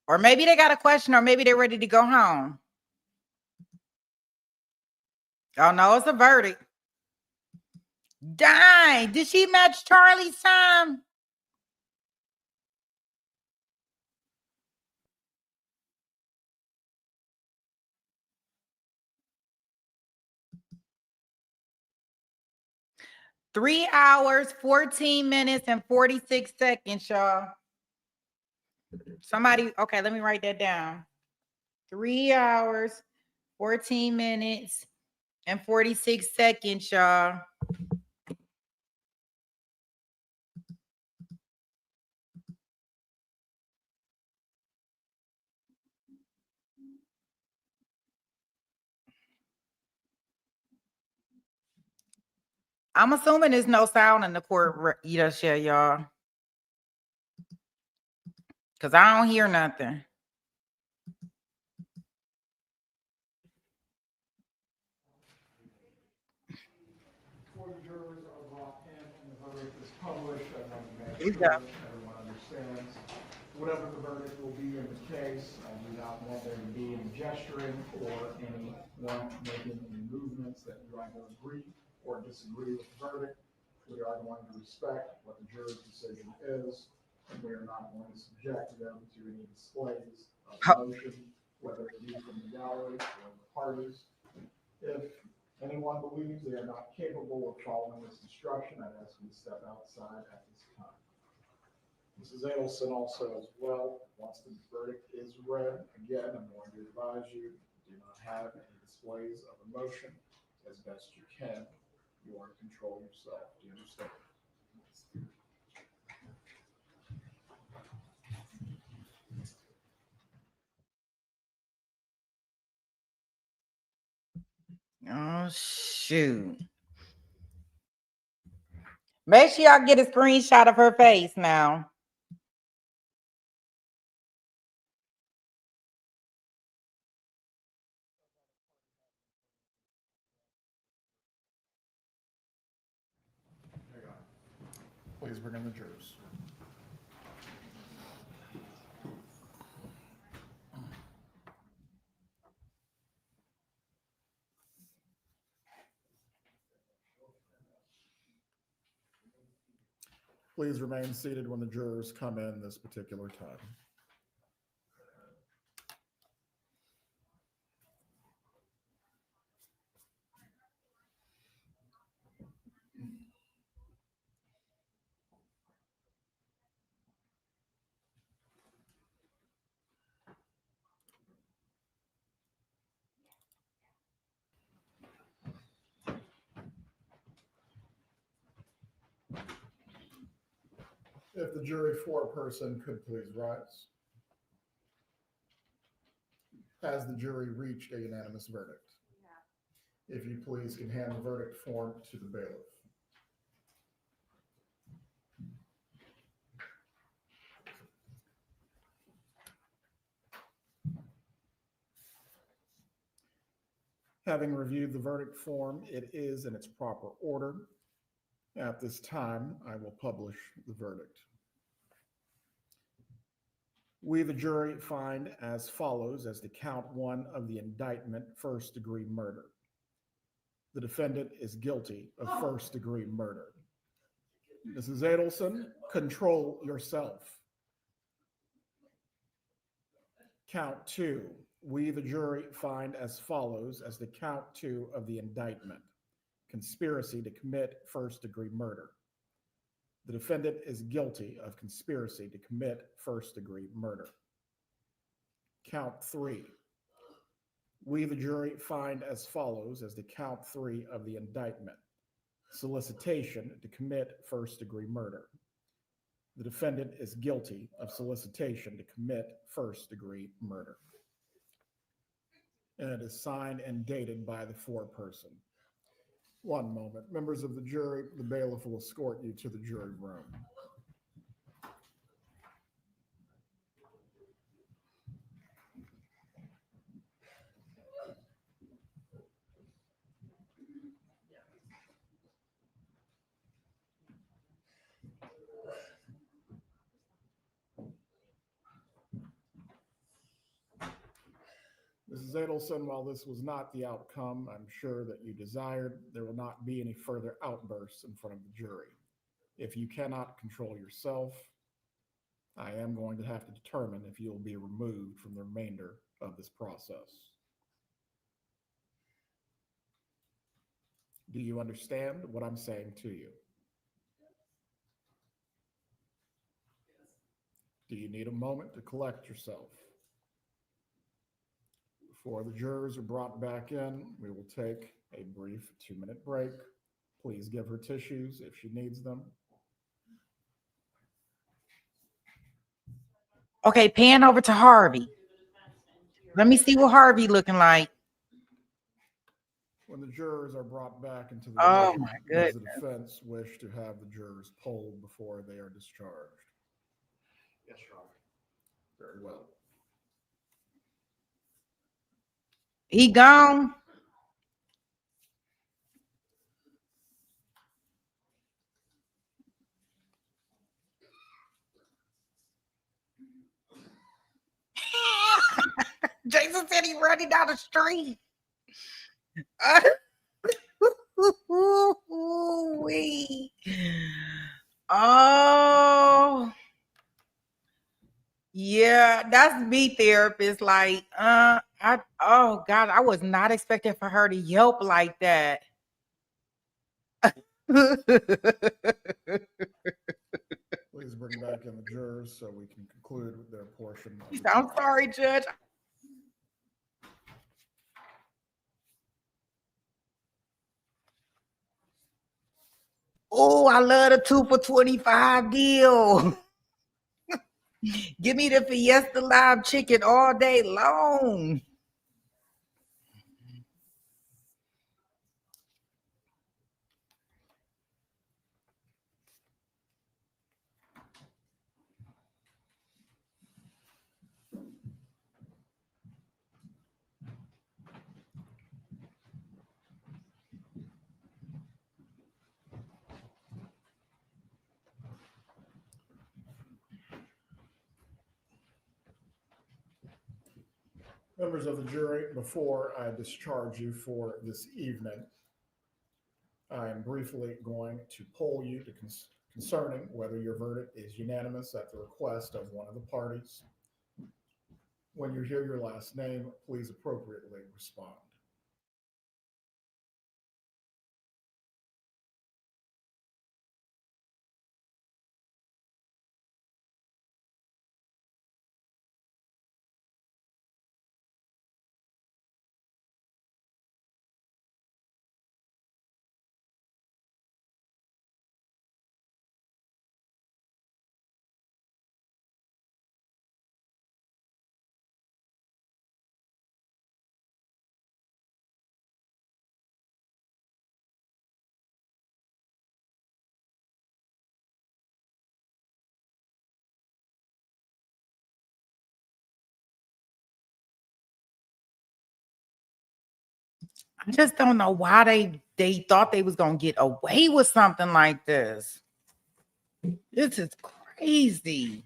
Or maybe they got a question, or maybe they're ready to go home. Oh, no, it's a verdict. Dang, did she match Charlie's time? Three hours, 14 minutes, and 46 seconds, y'all. Somebody, okay, let me write that down. 3 hours, 14 minutes, and 46 seconds, y'all. I'm assuming there's no sound in the court, y'all. Because I don't hear nothing. Before the jurors are brought in and the verdict is published, I want to make sure everyone understands whatever the verdict will be in the case. I do not want there to be any gesturing or anyone making any movements that you either agree or disagree with the verdict. We are going to respect what the jury's decision is, and we are not going to subject them to any displays of emotion, whether it be from the gallery or the parties. If anyone believes they are not capable of following this instruction, I'd ask you to step outside at this time. Mrs. Adelson also as well, once the verdict is read, again, I'm going to advise you, do not have any displays of emotion as best you can. You are to control yourself. Do you understand? Oh, shoot. Make sure y'all get a screenshot of her face now. Please bring in the jurors. Please remain seated when the jurors come in this particular time. If the jury foreperson could please rise. Has the jury reached a unanimous verdict? Yeah. If you please can hand the verdict form to the bailiff. Having reviewed the verdict form, it is in its proper order. At this time, I will publish the verdict. We, the jury, find as follows as to count one of the indictment, first-degree murder. The defendant is guilty of first-degree murder. Mrs. Adelson, control yourself. Count two. We, the jury, find as follows as the count two of the indictment. Conspiracy to commit first-degree murder. The defendant is guilty of conspiracy to commit first-degree murder. Count three. We, the jury, find as follows as the count three of the indictment. Solicitation to commit first-degree murder. The defendant is guilty of solicitation to commit first-degree murder. And it is signed and dated by the foreperson. One moment. Members of the jury, the bailiff will escort you to the jury room. Mrs. Adelson, while this was not the outcome I'm sure that you desired, there will not be any further outbursts in front of the jury. If you cannot control yourself, I am going to have to determine if you will be removed from the remainder of this process. Do you understand what I'm saying to you? Do you need a moment to collect yourself? Before the jurors are brought back in, we will take a brief 2-minute break. Please give her tissues if she needs them. Okay, pan over to Harvey. Let me see what Harvey looking like. When the jurors are brought back into the Oh room, my does the goodness. defense wish to have the jurors polled before they are discharged? Yes, Your Honor. Very well. He gone. Jason said he running down the street. Oh, yeah, that's me therapist. Like, oh God, I was not expecting for her to yelp like that. Please bring back in the jurors so we can conclude with their portion. I'm sorry, Judge. Oh, I love the 2 for $25 deal. Give me the Fiesta Live chicken all day long. Members of the jury, before I discharge you for this evening, I am briefly going to poll you concerning whether your verdict is unanimous at the request of one of the parties. When you hear your last name, please appropriately respond. I just don't know why they thought they was gonna get away with something like this. This is crazy.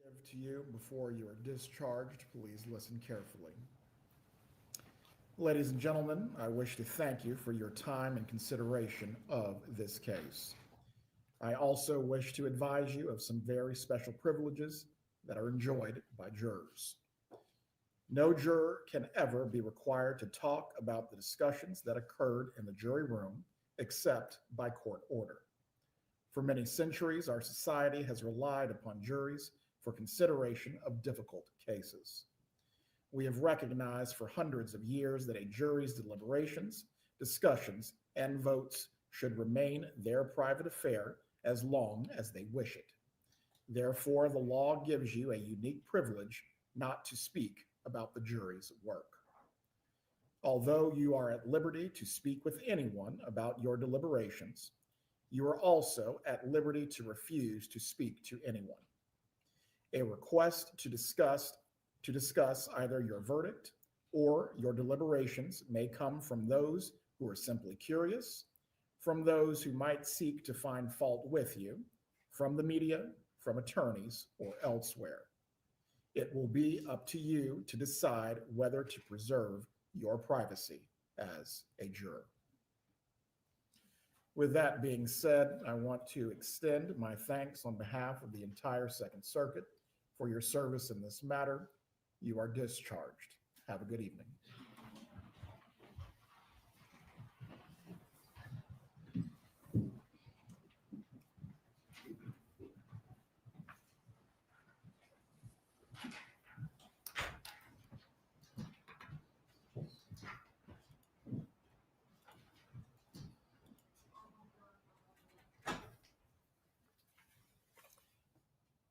Give to you before you are discharged, please listen carefully. Ladies and gentlemen, I wish to thank you for your time and consideration of this case. I also wish to advise you of some very special privileges that are enjoyed by jurors. No juror can ever be required to talk about the discussions that occurred in the jury room except by court order. For many centuries, our society has relied upon juries for consideration of difficult cases. We have recognized for hundreds of years that a jury's deliberations, discussions, and votes should remain their private affair as long as they wish it. Therefore, the law gives you a unique privilege not to speak about the jury's work. Although you are at liberty to speak with anyone about your deliberations, you are also at liberty to refuse to speak to anyone. A request to discuss either your verdict or your deliberations may come from those who are simply curious, from those who might seek to find fault with you, from the media, from attorneys, or elsewhere. It will be up to you to decide whether to preserve your privacy as a juror. With that being said, I want to extend my thanks on behalf of the entire Second Circuit for your service in this matter. You are discharged. Have a good evening.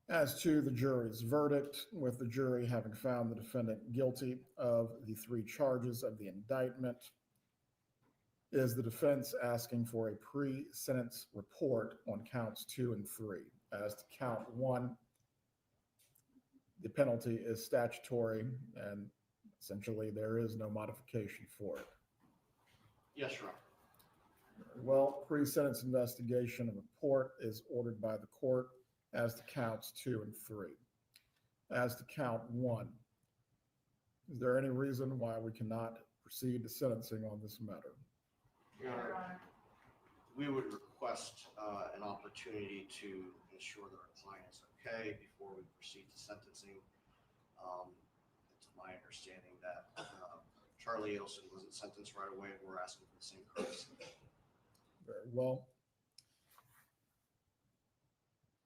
As to the jury's verdict, with the jury having found the defendant guilty of the 3 charges of the indictment, is the defense asking for a pre-sentence report on counts 2 and 3. As to count 1, the penalty is statutory, and essentially there is no modification for it. Yes, Your Honor. Well, pre-sentence investigation and report is ordered by the court as to counts 2 and 3. As to count 1, is there any reason why we cannot proceed to sentencing on this matter? Your Honor, we would request an opportunity to ensure that our client is okay before we proceed to sentencing. It's my understanding that Charlie Adelson wasn't sentenced right away. We're asking for the same courtesy. Very well.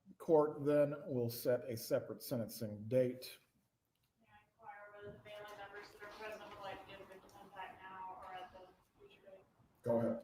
The court then will set a separate sentencing date. May I inquire whether the family members that are present would like to give their consent back now or at the future date? Go ahead.